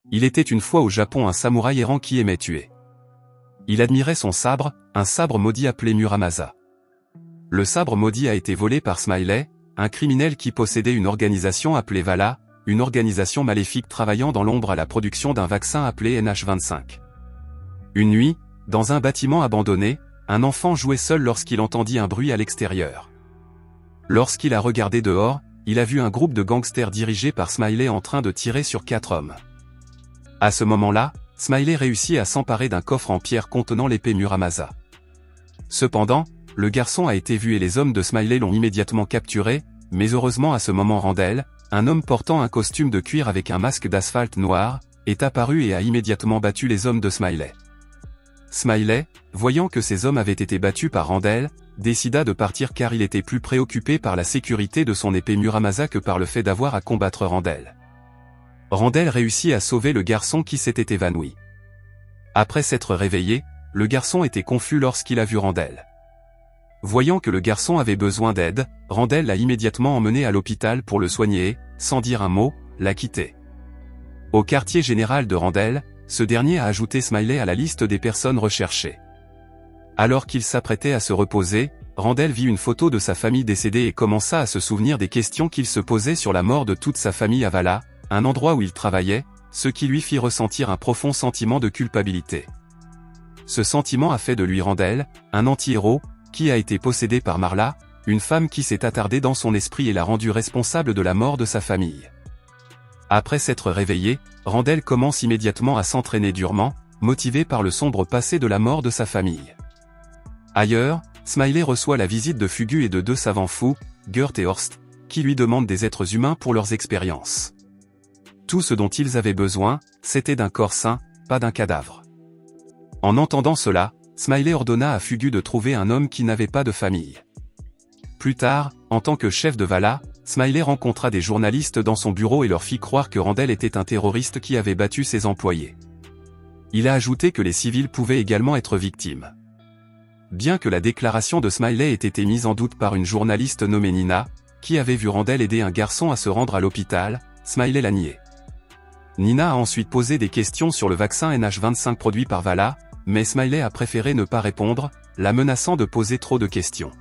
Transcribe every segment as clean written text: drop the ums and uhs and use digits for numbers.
Il était une fois au Japon un samouraï errant qui aimait tuer. Il admirait son sabre, un sabre maudit appelé Muramasa. Le sabre maudit a été volé par Smiley, un criminel qui possédait une organisation appelée Vala, une organisation maléfique travaillant dans l'ombre à la production d'un vaccin appelé NH25. Une nuit, dans un bâtiment abandonné, un enfant jouait seul lorsqu'il entendit un bruit à l'extérieur. Lorsqu'il a regardé dehors, il a vu un groupe de gangsters dirigé par Smiley en train de tirer sur 4 hommes. À ce moment-là, Smiley réussit à s'emparer d'un coffre en pierre contenant l'épée Muramasa. Cependant, le garçon a été vu et les hommes de Smiley l'ont immédiatement capturé, mais heureusement à ce moment Randall, un homme portant un costume de cuir avec un masque d'asphalte noir, est apparu et a immédiatement battu les hommes de Smiley. Smiley, voyant que ces hommes avaient été battus par Randall, décida de partir car il était plus préoccupé par la sécurité de son épée Muramasa que par le fait d'avoir à combattre Randall. Randall réussit à sauver le garçon qui s'était évanoui. Après s'être réveillé, le garçon était confus lorsqu'il a vu Randall. Voyant que le garçon avait besoin d'aide, Randall l'a immédiatement emmené à l'hôpital pour le soigner et, sans dire un mot, l'a quitté. Au quartier général de Randall, ce dernier a ajouté Smiley à la liste des personnes recherchées. Alors qu'il s'apprêtait à se reposer, Randall vit une photo de sa famille décédée et commença à se souvenir des questions qu'il se posait sur la mort de toute sa famille à Vala, un endroit où il travaillait, ce qui lui fit ressentir un profond sentiment de culpabilité. Ce sentiment a fait de lui Randall, un anti-héros, qui a été possédé par Marla, une femme qui s'est attardée dans son esprit et l'a rendu responsable de la mort de sa famille. Après s'être réveillé, Randall commence immédiatement à s'entraîner durement, motivé par le sombre passé de la mort de sa famille. Ailleurs, Smiley reçoit la visite de Fugu et de 2 savants fous, Gert et Horst, qui lui demandent des êtres humains pour leurs expériences. Tout ce dont ils avaient besoin, c'était d'un corps sain, pas d'un cadavre. En entendant cela, Smiley ordonna à Fugu de trouver un homme qui n'avait pas de famille. Plus tard, en tant que chef de Vala, Smiley rencontra des journalistes dans son bureau et leur fit croire que Randall était un terroriste qui avait battu ses employés. Il a ajouté que les civils pouvaient également être victimes. Bien que la déclaration de Smiley ait été mise en doute par une journaliste nommée Nina, qui avait vu Randall aider un garçon à se rendre à l'hôpital, Smiley l'a nié. Nina a ensuite posé des questions sur le vaccin NH25 produit par Vala, mais Smiley a préféré ne pas répondre, la menaçant de poser trop de questions.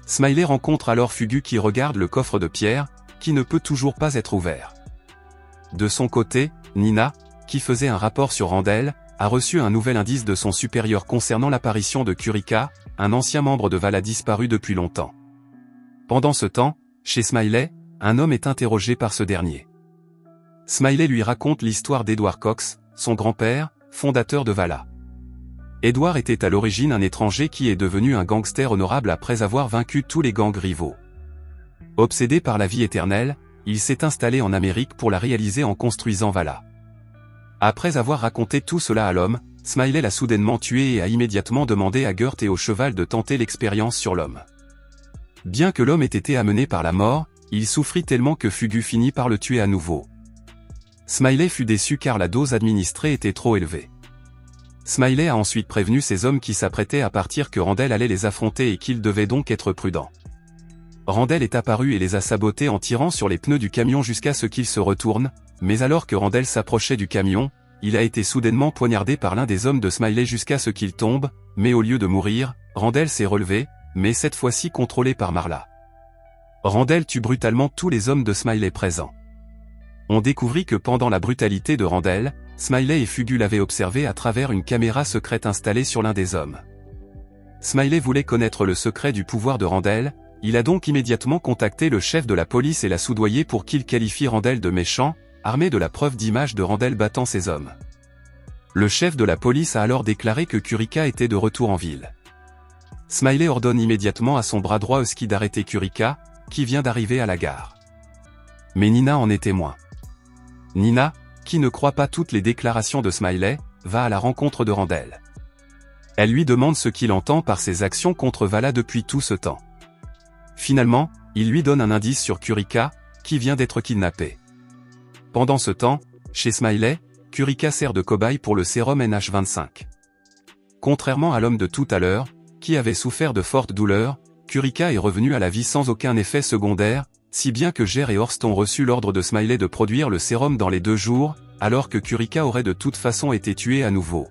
Smiley rencontre alors Fugu qui regarde le coffre de pierre, qui ne peut toujours pas être ouvert. De son côté, Nina, qui faisait un rapport sur Randall, a reçu un nouvel indice de son supérieur concernant l'apparition de Kurika, un ancien membre de Vala disparu depuis longtemps. Pendant ce temps, chez Smiley, un homme est interrogé par ce dernier. Smiley lui raconte l'histoire d'Edward Cox, son grand-père, fondateur de Vala. Edward était à l'origine un étranger qui est devenu un gangster honorable après avoir vaincu tous les gangs rivaux. Obsédé par la vie éternelle, il s'est installé en Amérique pour la réaliser en construisant Vala. Après avoir raconté tout cela à l'homme, Smiley l'a soudainement tué et a immédiatement demandé à Gert et au cheval de tenter l'expérience sur l'homme. Bien que l'homme ait été amené par la mort, il souffrit tellement que Fugu finit par le tuer à nouveau. Smiley fut déçu car la dose administrée était trop élevée. Smiley a ensuite prévenu ses hommes qui s'apprêtaient à partir que Randall allait les affronter et qu'ils devaient donc être prudents. Randall est apparu et les a sabotés en tirant sur les pneus du camion jusqu'à ce qu'ils se retournent, mais alors que Randall s'approchait du camion, il a été soudainement poignardé par l'un des hommes de Smiley jusqu'à ce qu'il tombe, mais au lieu de mourir, Randall s'est relevé, mais cette fois-ci contrôlé par Marla. Randall tue brutalement tous les hommes de Smiley présents. On découvrit que pendant la brutalité de Randall, Smiley et Fugu l'avaient observé à travers une caméra secrète installée sur l'un des hommes. Smiley voulait connaître le secret du pouvoir de Randall, il a donc immédiatement contacté le chef de la police et l'a soudoyé pour qu'il qualifie Randall de méchant, armé de la preuve d'image de Randall battant ses hommes. Le chef de la police a alors déclaré que Kurika était de retour en ville. Smiley ordonne immédiatement à son bras droit Husky d'arrêter Kurika, qui vient d'arriver à la gare. Mais Nina en est témoin. Nina, qui ne croit pas toutes les déclarations de Smiley, va à la rencontre de Randall. Elle lui demande ce qu'il entend par ses actions contre Vala depuis tout ce temps. Finalement, il lui donne un indice sur Kurika, qui vient d'être kidnappée. Pendant ce temps, chez Smiley, Kurika sert de cobaye pour le sérum NH25. Contrairement à l'homme de tout à l'heure, qui avait souffert de fortes douleurs, Kurika est revenu à la vie sans aucun effet secondaire, si bien que Ger et Horst ont reçu l'ordre de Smiley de produire le sérum dans les 2 jours, alors que Kurika aurait de toute façon été tué à nouveau.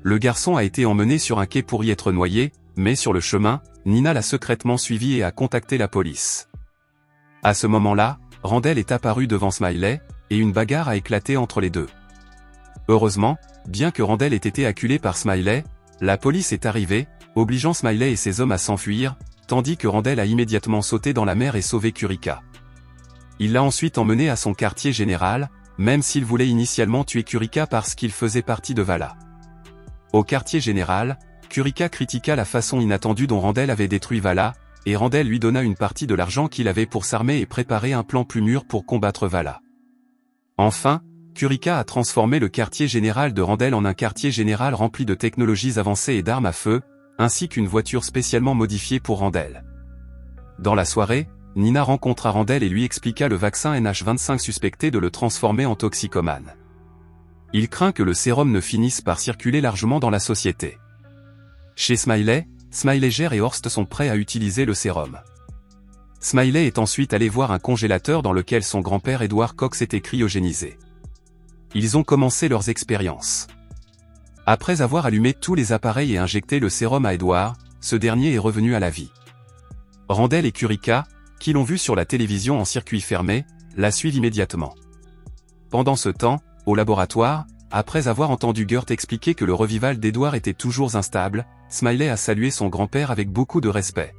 Le garçon a été emmené sur un quai pour y être noyé, mais sur le chemin, Nina l'a secrètement suivi et a contacté la police. À ce moment-là, Randall est apparu devant Smiley, et une bagarre a éclaté entre les deux. Heureusement, bien que Randall ait été acculé par Smiley, la police est arrivée, obligeant Smiley et ses hommes à s'enfuir, tandis que Randall a immédiatement sauté dans la mer et sauvé Kurika. Il l'a ensuite emmené à son quartier général, même s'il voulait initialement tuer Kurika parce qu'il faisait partie de Vala. Au quartier général, Kurika critiqua la façon inattendue dont Randall avait détruit Vala, et Randall lui donna une partie de l'argent qu'il avait pour s'armer et préparer un plan plus mûr pour combattre Vala. Enfin, Kurika a transformé le quartier général de Randall en un quartier général rempli de technologies avancées et d'armes à feu, ainsi qu'une voiture spécialement modifiée pour Randall. Dans la soirée, Nina rencontra Randall et lui expliqua le vaccin NH25 suspecté de le transformer en toxicomane. Il craint que le sérum ne finisse par circuler largement dans la société. Chez Smiley, Smileger et Horst sont prêts à utiliser le sérum. Smiley est ensuite allé voir un congélateur dans lequel son grand-père Edward Cox était cryogénisé. Ils ont commencé leurs expériences. Après avoir allumé tous les appareils et injecté le sérum à Edward, ce dernier est revenu à la vie. Randall et Kurika, qui l'ont vu sur la télévision en circuit fermé, la suivent immédiatement. Pendant ce temps, au laboratoire, après avoir entendu Gert expliquer que le revival d'Edward était toujours instable, Smiley a salué son grand-père avec beaucoup de respect.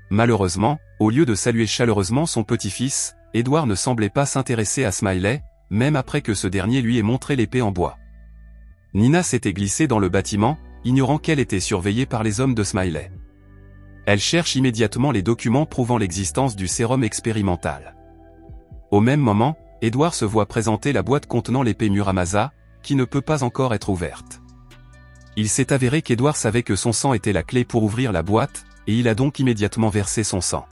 Malheureusement, au lieu de saluer chaleureusement son petit-fils, Edward ne semblait pas s'intéresser à Smiley, même après que ce dernier lui ait montré l'épée en bois. Nina s'était glissée dans le bâtiment, ignorant qu'elle était surveillée par les hommes de Smiley. Elle cherche immédiatement les documents prouvant l'existence du sérum expérimental. Au même moment, Edward se voit présenter la boîte contenant l'épée Muramasa, qui ne peut pas encore être ouverte. Il s'est avéré qu'Edward savait que son sang était la clé pour ouvrir la boîte, et il a donc immédiatement versé son sang.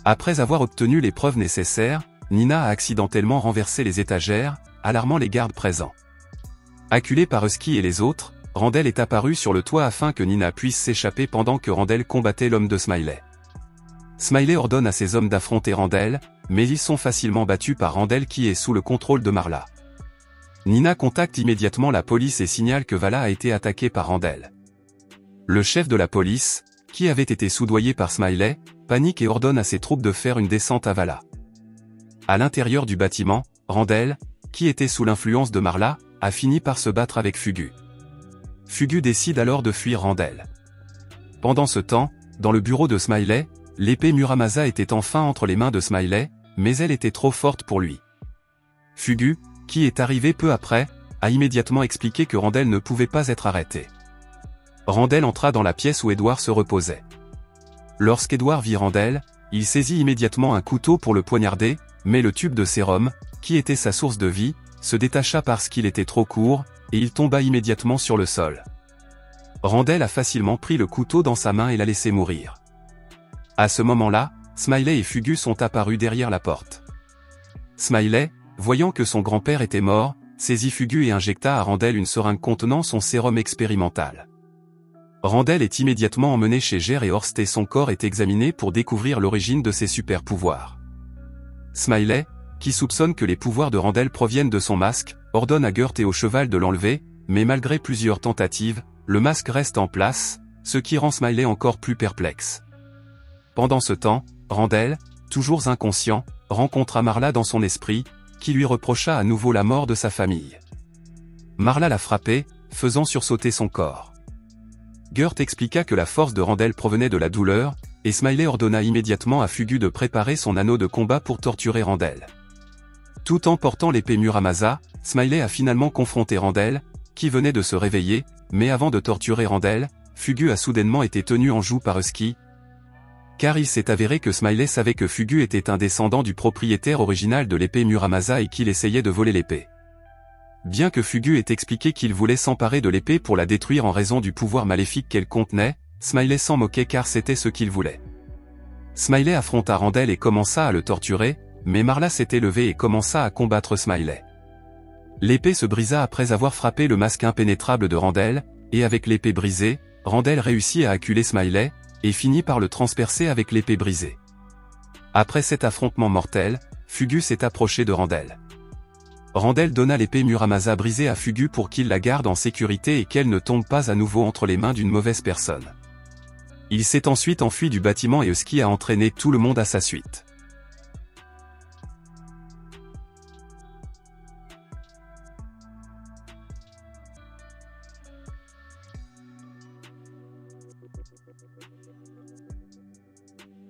Après avoir obtenu les preuves nécessaires, Nina a accidentellement renversé les étagères, alarmant les gardes présents. Acculé par Husky et les autres, Randall est apparu sur le toit afin que Nina puisse s'échapper pendant que Randall combattait l'homme de Smiley. Smiley ordonne à ses hommes d'affronter Randall, mais ils sont facilement battus par Randall qui est sous le contrôle de Marla. Nina contacte immédiatement la police et signale que Vala a été attaquée par Randall. Le chef de la police, qui avait été soudoyé par Smiley, panique et ordonne à ses troupes de faire une descente à Vala. À l'intérieur du bâtiment, Randall, qui était sous l'influence de Marla, a fini par se battre avec Fugu. Fugu décide alors de fuir Randall. Pendant ce temps, dans le bureau de Smiley, l'épée Muramasa était enfin entre les mains de Smiley, mais elle était trop forte pour lui. Fugu, qui est arrivé peu après, a immédiatement expliqué que Randall ne pouvait pas être arrêté. Randall entra dans la pièce où Edward se reposait. Lorsqu'Edward vit Randall, il saisit immédiatement un couteau pour le poignarder, mais le tube de sérum, qui était sa source de vie, se détacha parce qu'il était trop court, et il tomba immédiatement sur le sol. Randall a facilement pris le couteau dans sa main et l'a laissé mourir. À ce moment-là, Smiley et Fugu sont apparus derrière la porte. Smiley, voyant que son grand-père était mort, saisit Fugu et injecta à Randall une seringue contenant son sérum expérimental. Randall est immédiatement emmené chez Ger et Horst et son corps est examiné pour découvrir l'origine de ses super-pouvoirs. Smiley, qui soupçonne que les pouvoirs de Randall proviennent de son masque, ordonne à Gert et au cheval de l'enlever, mais malgré plusieurs tentatives, le masque reste en place, ce qui rend Smiley encore plus perplexe. Pendant ce temps, Randall, toujours inconscient, rencontra Marla dans son esprit, qui lui reprocha à nouveau la mort de sa famille. Marla l'a frappé, faisant sursauter son corps. Gert expliqua que la force de Randall provenait de la douleur, et Smiley ordonna immédiatement à Fugu de préparer son anneau de combat pour torturer Randall. Tout en portant l'épée Muramasa, Smiley a finalement confronté Randall, qui venait de se réveiller, mais avant de torturer Randall, Fugu a soudainement été tenu en joue par Husky, car il s'est avéré que Smiley savait que Fugu était un descendant du propriétaire original de l'épée Muramasa et qu'il essayait de voler l'épée. Bien que Fugu ait expliqué qu'il voulait s'emparer de l'épée pour la détruire en raison du pouvoir maléfique qu'elle contenait, Smiley s'en moquait car c'était ce qu'il voulait. Smiley affronta Randall et commença à le torturer, mais Marla s'était levée et commença à combattre Smiley. L'épée se brisa après avoir frappé le masque impénétrable de Randall, et avec l'épée brisée, Randall réussit à acculer Smiley, et finit par le transpercer avec l'épée brisée. Après cet affrontement mortel, Fugu s'est approché de Randall. Randall donna l'épée Muramasa brisée à Fugu pour qu'il la garde en sécurité et qu'elle ne tombe pas à nouveau entre les mains d'une mauvaise personne. Il s'est ensuite enfui du bâtiment et Husky a entraîné tout le monde à sa suite.